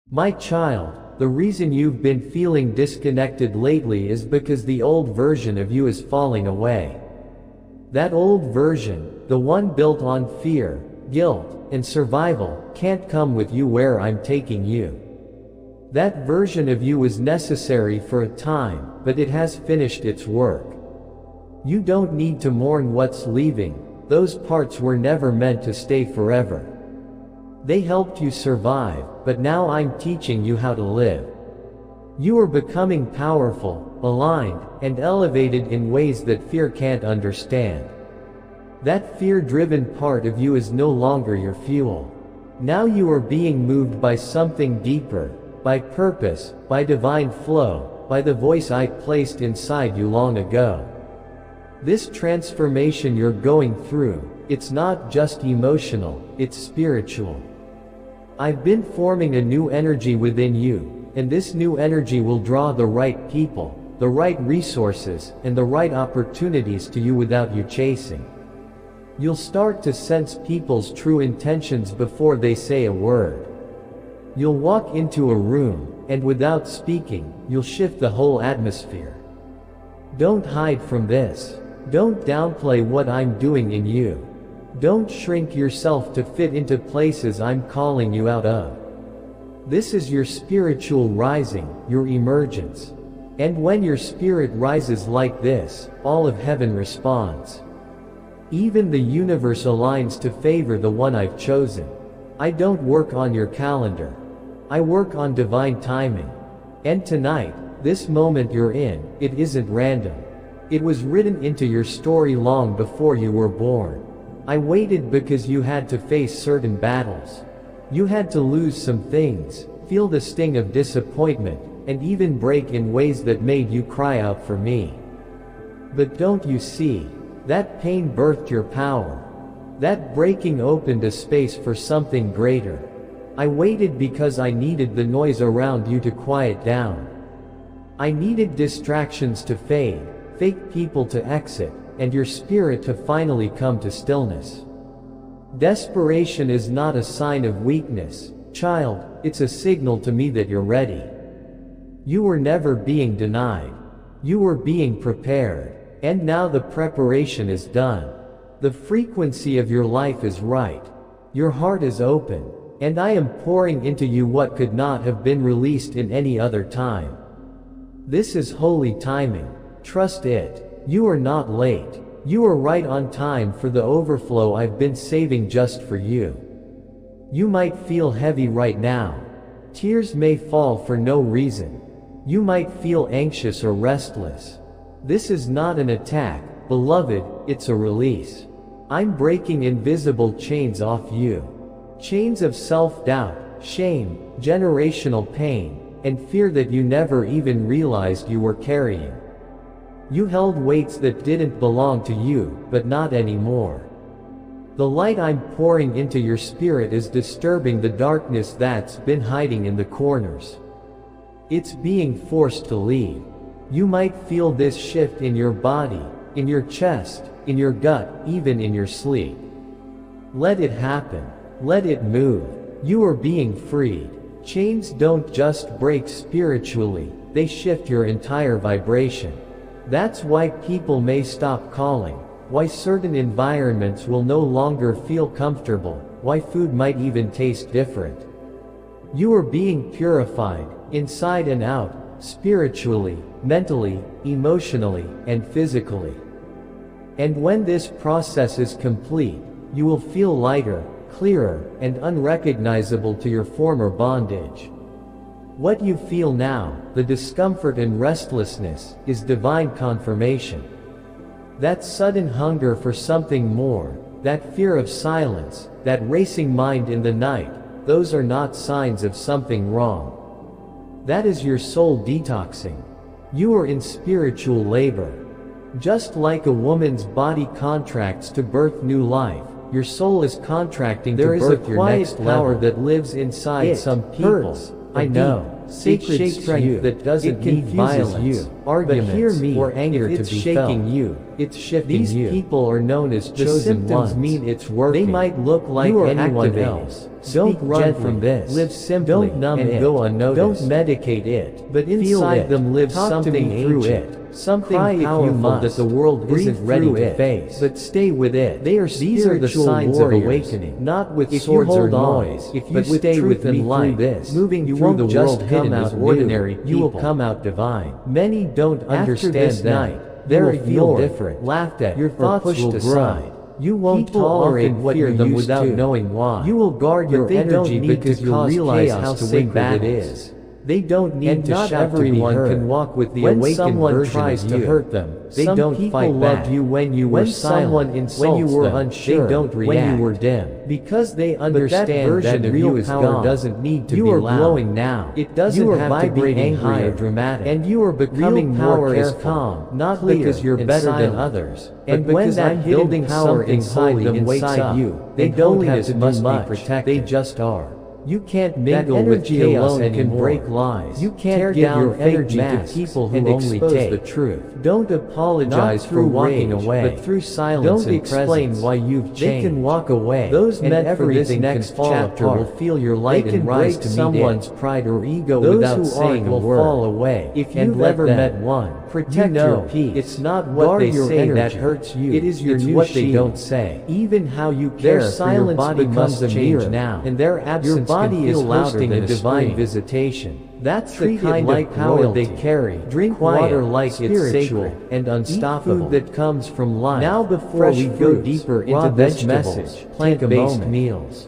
My child, the reason you've been feeling disconnected lately is because the old version of you is falling away. That old version, the one built on fear, guilt, and survival, can't come with you where I'm taking you. That version of you was necessary for a time, but it has finished its work. You don't need to mourn what's leaving. Those parts were never meant to stay forever. They helped you survive, but now I'm teaching you how to live. You are becoming powerful, aligned, and elevated in ways that fear can't understand. That fear-driven part of you is no longer your fuel. Now you are being moved by something deeper, by purpose, by divine flow, by the voice I placed inside you long ago. This transformation you're going through, it's not just emotional, it's spiritual. I've been forming a new energy within you, and this new energy will draw the right people, the right resources, and the right opportunities to you without you chasing. You'll start to sense people's true intentions before they say a word. You'll walk into a room, and without speaking, you'll shift the whole atmosphere. Don't hide from this. Don't downplay what I'm doing in you. Don't shrink yourself to fit into places I'm calling you out of. This is your spiritual rising, your emergence. And when your spirit rises like this, all of heaven responds. Even the universe aligns to favor the one I've chosen. I don't work on your calendar. I work on divine timing. And tonight, this moment you're in, it isn't random. It was written into your story long before you were born. I waited because you had to face certain battles. You had to lose some things, feel the sting of disappointment, and even break in ways that made you cry out for me. But don't you see? That pain birthed your power. That breaking opened a space for something greater. I waited because I needed the noise around you to quiet down. I needed distractions to fade, fake people to exit, and your spirit to finally come to stillness. Desperation is not a sign of weakness, child, it's a signal to me that you're ready. You were never being denied. You were being prepared. And now the preparation is done. The frequency of your life is right. Your heart is open. And I am pouring into you what could not have been released in any other time. This is holy timing. Trust it. You are not late. You are right on time for the overflow I've been saving just for you. You might feel heavy right now. Tears may fall for no reason. You might feel anxious or restless. This is not an attack, beloved, it's a release. I'm breaking invisible chains off you. Chains of self-doubt, shame, generational pain, and fear that you never even realized you were carrying. You held weights that didn't belong to you, but not anymore. The light I'm pouring into your spirit is disturbing the darkness that's been hiding in the corners. It's being forced to leave. You might feel this shift in your body, in your chest, in your gut, even in your sleep. Let it happen. Let it move. You are being freed. Chains don't just break spiritually, they shift your entire vibration. That's why people may stop calling, why certain environments will no longer feel comfortable, why food might even taste different. You are being purified, inside and out, spiritually, mentally, emotionally, and physically. And when this process is complete, you will feel lighter, clearer, and unrecognizable to your former bondage. What you feel now, the discomfort and restlessness, is divine confirmation. That sudden hunger for something more, that fear of silence, that racing mind in the night, those are not signs of something wrong. That is your soul detoxing. You are in spiritual labor. Just like a woman's body contracts to birth new life, your soul is contracting to birth your next level. There is a quiet power that lives inside some people. I know. Sacred strength that doesn't need violence, arguments, or anger to be shaking you. It's shifting you. These people are known as chosen ones. Mean it's working. They might look like anyone else. Don't run from this. Live simply. Don't numb it. Go unnoticed. Don't medicate it. But inside them lives something through it. Something powerful that the world isn't ready to face. But stay with it. These are the signs of awakening. Not with swords or noise, but with truth and light. Moving through the world come out ordinary. You will come out divine. Many don't understand that. They're ignored, different, laughed at, your thoughts will grow. You won't tolerate what fear them without knowing why. You will guard your energy because you realize how sacred it is. They don't need to shout. Not everyone can walk with the awakened version of you. When someone tries to hurt them, they don't fight back. You when you were silent, when you were unsure, they don't react. When you were dim, because they understand that real power doesn't need to be loud. You are glowing now. It doesn't have to be angry or dramatic. And you are becoming more calm, not because you're better than others, and because that building power inside them wakes up. They don't have to do much. They just are. You can't mingle with chaos and can break lies. You can't give your energy to people who only take the truth. Don't apologize for walking away, but through silence and presence. Don't explain why you've changed. They can walk away. Those meant for this next chapter will feel your light and rise to meet someone's pride or ego without saying a word. Fall away. If you've ever met one, protect your peace. It's not what they say that hurts you. It is your what they don't say. Even how you care for your body becomes a mirror now, and their absence body is hosting a divine visitation. That's the kind of power they carry. Drink water like it's sacred and unstoppable. Eat food that comes from life. Now before we go deeper into this message, plant-based meals.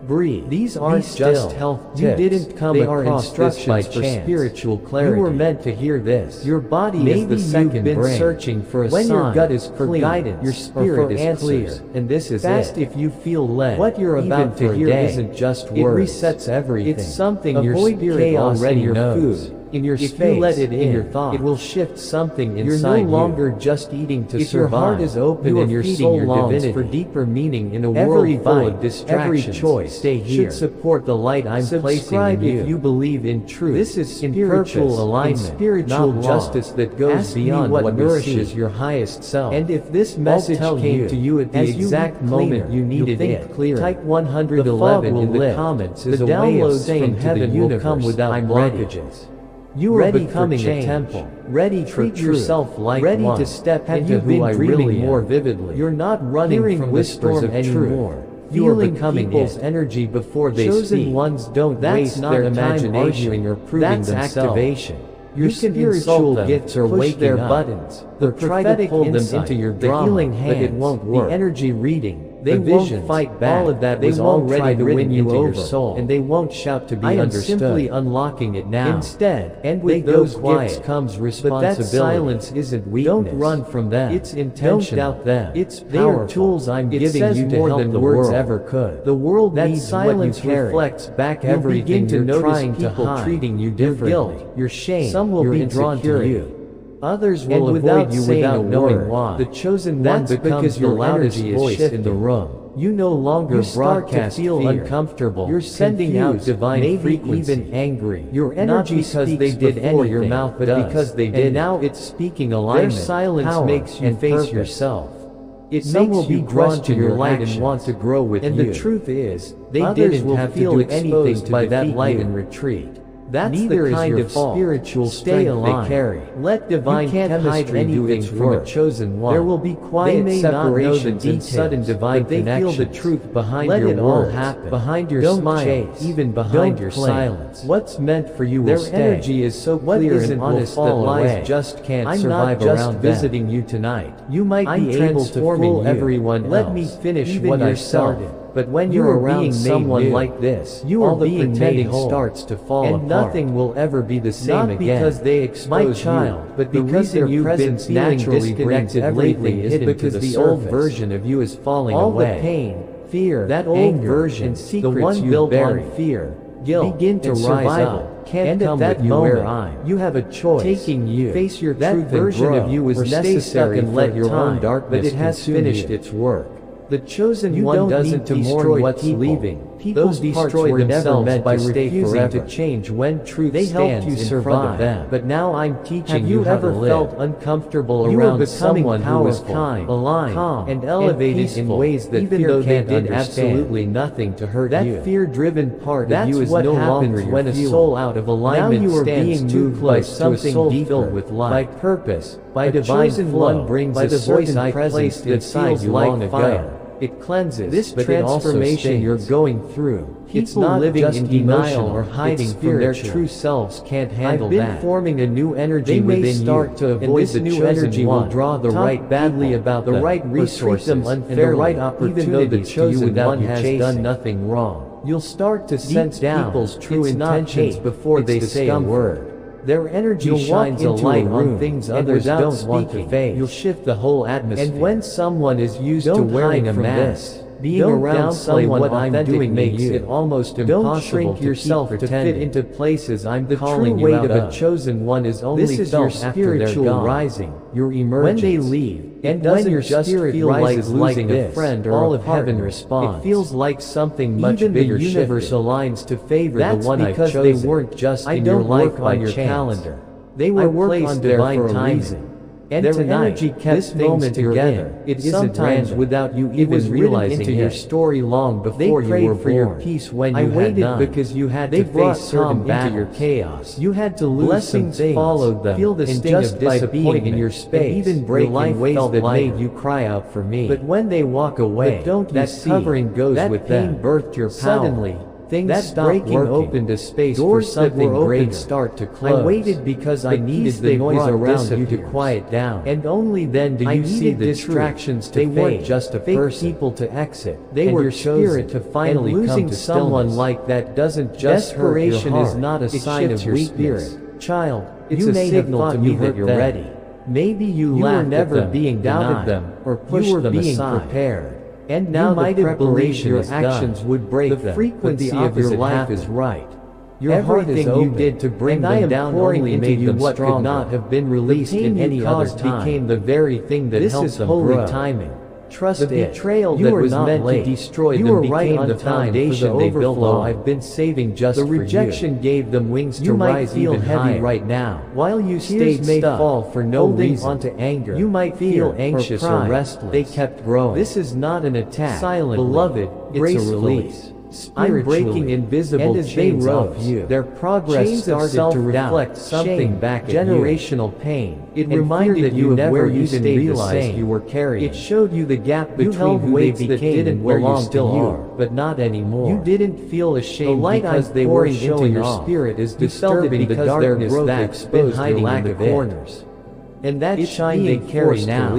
Breathe. These aren't just health tips. You didn't come across this by chance. For spiritual clarity. You were meant to hear this. Your body is the second brain. Searching for a sign. When your gut is clear, guidance, your spirit is clear, and this is fast if you feel led. What you're about to hear isn't just words. It resets everything. It's something your spirit already knows. In your space, if you let it in your thoughts, it will shift something inside you. You're no longer just eating to survive. If your heart is open and your soul longs for deeper meaning in a world full of distractions, every choice should support the light I'm placing in you. If you believe in truth, this is spiritual alignment, spiritual justice that goes beyond what nourishes your highest self. And if this message came to you at the exact moment you needed it, type 111 in the comments. The downloads from heaven will come without blockages. You are becoming a temple, ready to treat yourself like ready to step into who I really am. More vividly. You're not running from whispers of anymore. You are becoming people's energy before they speak. Chosen ones don't waste their time arguing or proving themselves. Activation. Your spiritual gifts are waking their buttons. The prophetic pull them into your drama, healing hands, but it won't work. The energy reading. They won't fight back. All of that was already to win you over, soul, and they won't shout to be understood. I am simply unlocking it now. Instead, and with those gifts comes responsibility. But that silence isn't weakness. Don't run from them. It's intentional. Don't doubt them. It's powerful. They are tools I'm giving you to help the words ever could. The world needs silence what you carry. Reflects back everything you're trying to hide. Treating you differently. Your guilt, your shame, some will be drawn to you. Others will avoid you without knowing why. The chosen one becomes your loudest voice in the room. You no longer broadcast feel uncomfortable. You're sending out divine frequency, even angry. Your energy because they did enter your mouth, but because they did. And now it's speaking alignment. Their silence makes you face yourself. It makes you drawn to your light and want to grow with you. And the truth is, they didn't have to do anything by that light and retreat. That's the kind of spiritual strength they carry. Let divine chemistry do its work. Chosen one. There will be quiet separations and sudden divine connections. They feel the truth behind your words, behind your smile, even behind your silence. What's meant for you will stay. Their energy is so clear and honest that lies just can't survive around them. I'm not just visiting you tonight. You might be able to fool everyone else. Let me finish what I started. But when you're around someone like this, all the pretending starts to fall apart. And nothing will ever be the same again. Not because they expose you, but because their presence naturally brings everything is because the old version of you is falling away. All the pain, fear, that old version, and secrets the one built on fear, guilt, begin to rise up. Can't come with you where I'm. You have a choice. Taking you, face your truth version of you is necessary and let your own darkness, but it has finished its work. The chosen one doesn't destroy what's leaving. Those destroy themselves by refusing to change when truth stands in front of them. But now I'm teaching you how to live. Have you ever felt uncomfortable around someone who was kind, aligned, calm, and elevated in ways that even though they did absolutely nothing to hurt you? That fear-driven part of you is no longer when a soul out of alignment stands too close to a soul filled with light, by purpose, by divine flow, brings by the voice I placed inside you long ago. It cleanses this transformation you're going through. It's not living in denial or hiding from their true selves can't handle that. I've been forming a new energy within you, and this new energy will draw the right badly about the right resources and the right opportunities, even though the chosen one has done nothing wrong. You'll start to sense people's true intentions before they say a word. Their energy shines a light on things others don't want to face. You'll shift the whole atmosphere. And when someone is used to wearing a mask, being around someone what I'm doing makes it almost impossible to yourself to fit into places I'm calling you out of. The true weight of a chosen one is only felt after they're gone. Rising, your emergence. When they leave, it doesn't just feel like losing a friend or all of heaven responds. It feels like something much bigger. The universe aligns to favor the one I've chosen. They weren't just in your life on your calendar. They were placed there for a reason. And their energy kept this moment together. It isn't random without you even realizing into your story long before you were born. For your peace when you had none. Because you had to face certain into your chaos. You had to lose some things, followed them, feel the sting of disappointment in your space, even break in ways that made you cry out for me. But when they walk away, that covering goes with them. That pain birthed your power. Suddenly, things breaking opened a space doors for something great start to close. I waited because I needed the noise around you to quiet down. And only then do you see the distractions to fade. They weren't just a person. People to exit. They were your spirit to finally come to stillness. Losing someone like that doesn't just hurt your heart. Desperation is not a sign of your spirit. Child, it's a signal to me that you're ready. Maybe you laughed never at them, being doubted them, or pushed them aside. Prepared. And now the preparation your actions would break the frequency of your life is right. Your everything you did to bring them down only made them what could not have been released in any other time. Became the very thing that helped them grow. This is holy timing. Trust it. The betrayal that was meant to destroy them became the foundation they built on. I've been saving just for you. The rejection gave them wings to rise even heavy right now. While you stayed stuck, fall for no reason onto anger. You might feel anxious or restless. They kept growing. This is not an attack, beloved. It's a release. I'm breaking invisible chains off you. Their progress started to reflect something back at generational pain. It reminded you of where you even realized you were carrying. It showed you the gap between who they became and where you still are, but not anymore. You didn't feel ashamed because they were showing your spirit is disturbing the darkness that exposed your lack of corners. And that shine they carry now.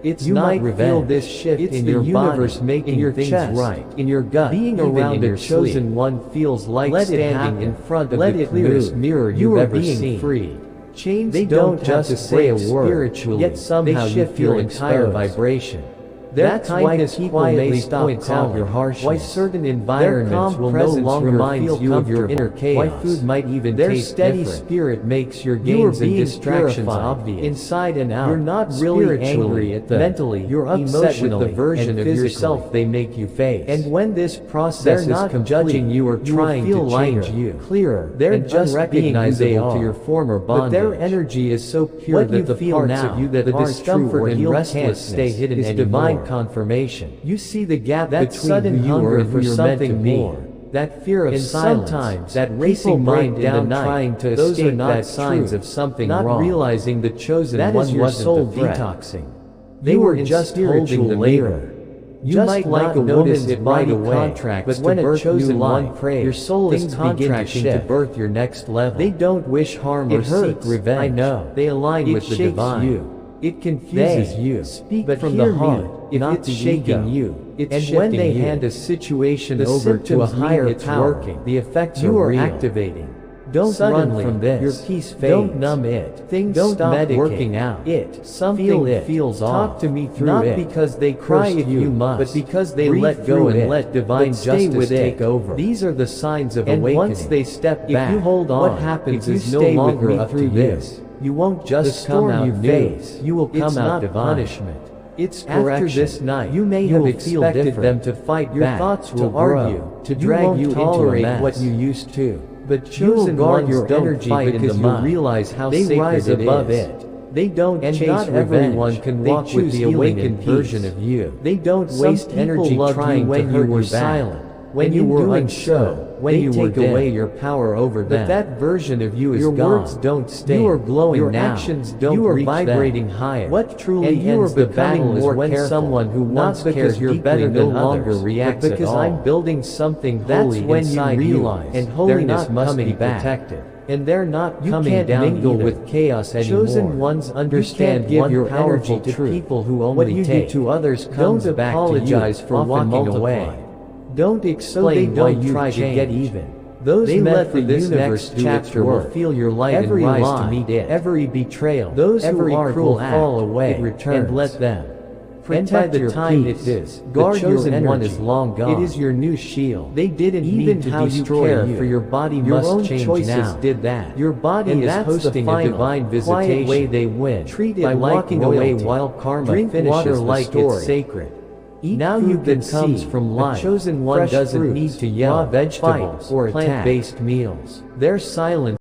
It's you not might feel this shift in your universe, making your things right in your gut. Being around a chosen one feels like standing in front of the clearest mirror you've ever seen. Freed. Chains they don't just say a word spiritually, yet somehow you feel entire vibration. Their kindness quietly points out your harshness. Why certain environments will no longer remind you of your inner chaos. Why food might even taste different. Their steady spirit makes your gains and distractions obvious. Inside and out, you're not really angry at them. Mentally, you're upset with the version of yourself they make you face. And when this process is not judging you or trying to change you, clearer, they're just recognizable to your former bondage. But their energy is so pure that the parts of you that aren't true and restless stay hidden is divine confirmation. You see the gap that between sudden hunger for something more, that fear of silence, sometimes that racing mind down trying to escape that signs of something not wrong. Realizing the chosen that one wasn't soul the detoxing. They were just holding the mirror. You might like a woman's it right away, but when a chosen one prays, your soul is contracting to birth your next level. They don't wish harm or seek revenge. I know. They align with the divine. It confuses you. Speak but from the heart. If not it's shaking you, it's and when they hand a situation over to a higher power, the effects you are activating. Don't suddenly run from this. Your peace fades. Don't numb it. Things don't stop medicate. Working out. It something feel it feels off. Talk to me through not it. Not because they cry if you must, but because they let go and let divine justice take over. These are the signs of awakening. Once they step back, if you hold on, what happens is no longer up to this. You won't just come out face. You will come out divine. Punishment. It's correction. After this night, you may have expected them to fight your back, thoughts to argue, to drag you tolerate into what you used to. But chosen ones your energy because you realize how they rise above it. They don't chase not everyone can walk with the awakened version of you. They don't waste energy trying when you were silent, when you were unsure, when you take away your power over them. But that version of you is gone. Your words don't stay. You are glowing now. Your actions don't reach them. You are vibrating higher. What truly ends the battle is when someone who once cares you're better no longer reacts at all. Because I'm building something holy inside you, and holiness must be protected. And they're not coming down either. With chaos anymore. Chosen ones understand give your energy to people who only what you do to others comes back to you. Don't apologize for walking away. Don't explain why you try to get even. Those meant for this next chapter will feel your light and rise to meet it. Every betrayal, those every cruel act, fall away and let them. And by the time it is, guard your chosen one is long gone. It is your new shield. They didn't even how you care for your body your must change choices now. Did that. Your body and is hosting a divine visitation. Way they win. Treat it by like walking away while karma drink finishes water the like story. It's sacred. Eat now you can comes from life. A chosen one doesn't need to yell, vegetables or plant-based meals. Their silence